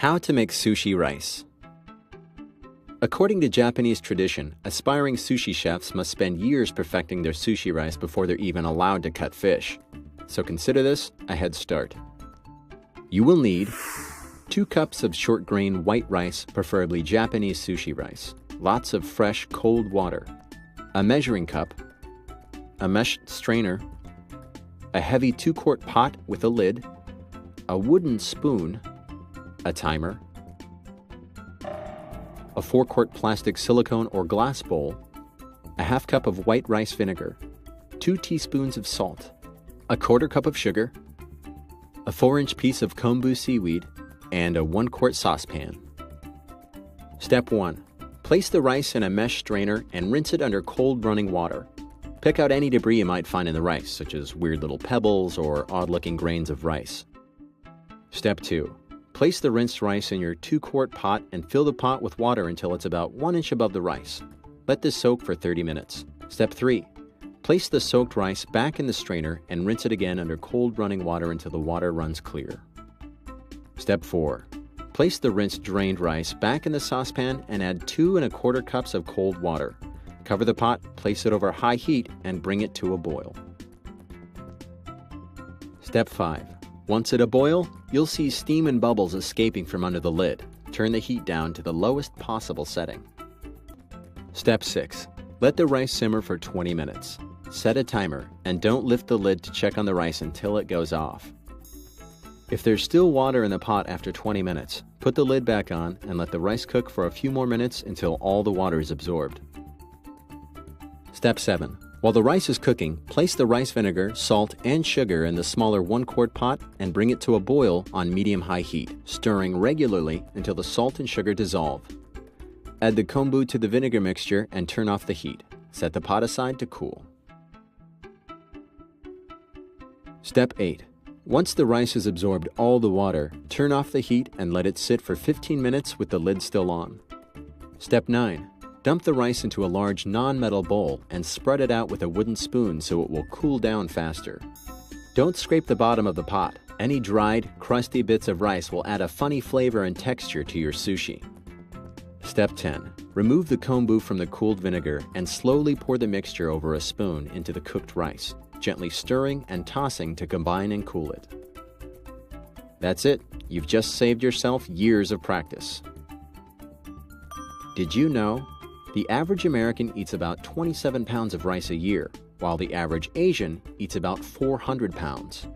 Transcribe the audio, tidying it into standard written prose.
How to make sushi rice. According to Japanese tradition, aspiring sushi chefs must spend years perfecting their sushi rice before they're even allowed to cut fish. So consider this a head start. You will need 2 cups of short grain white rice, preferably Japanese sushi rice, lots of fresh cold water, a measuring cup, a mesh strainer, a heavy 2-quart pot with a lid, a wooden spoon, a timer, a 4-quart plastic silicone or glass bowl, a half cup of white rice vinegar, 2 teaspoons of salt, a 1/4 cup of sugar, a 4-inch piece of Kombu seaweed, and a 1-quart saucepan. Step 1. Place the rice in a mesh strainer and rinse it under cold running water. Pick out any debris you might find in the rice, such as weird little pebbles or odd-looking grains of rice. Step 2. Place the rinsed rice in your 2-quart pot and fill the pot with water until it's about 1 inch above the rice. Let this soak for 30 minutes. Step 3. Place the soaked rice back in the strainer and rinse it again under cold running water until the water runs clear. Step 4. Place the rinsed drained rice back in the saucepan and add 2 1/4 cups of cold water. Cover the pot, place it over high heat, and bring it to a boil. Step 5. Once at a boil, you'll see steam and bubbles escaping from under the lid. Turn the heat down to the lowest possible setting. Step 6. Let the rice simmer for 20 minutes. Set a timer, and don't lift the lid to check on the rice until it goes off. If there's still water in the pot after 20 minutes, put the lid back on and let the rice cook for a few more minutes until all the water is absorbed. Step 7. While the rice is cooking, place the rice vinegar, salt, and sugar in the smaller 1-quart pot and bring it to a boil on medium-high heat, stirring regularly until the salt and sugar dissolve. Add the kombu to the vinegar mixture and turn off the heat. Set the pot aside to cool. Step 8. Once the rice has absorbed all the water, turn off the heat and let it sit for 15 minutes with the lid still on. Step 9. Dump the rice into a large non-metal bowl and spread it out with a wooden spoon so it will cool down faster. Don't scrape the bottom of the pot. Any dried, crusty bits of rice will add a funny flavor and texture to your sushi. Step 10. Remove the kombu from the cooled vinegar and slowly pour the mixture over a spoon into the cooked rice, gently stirring and tossing to combine and cool it. That's it. You've just saved yourself years of practice. Did you know? The average American eats about 27 pounds of rice a year, while the average Asian eats about 400 pounds.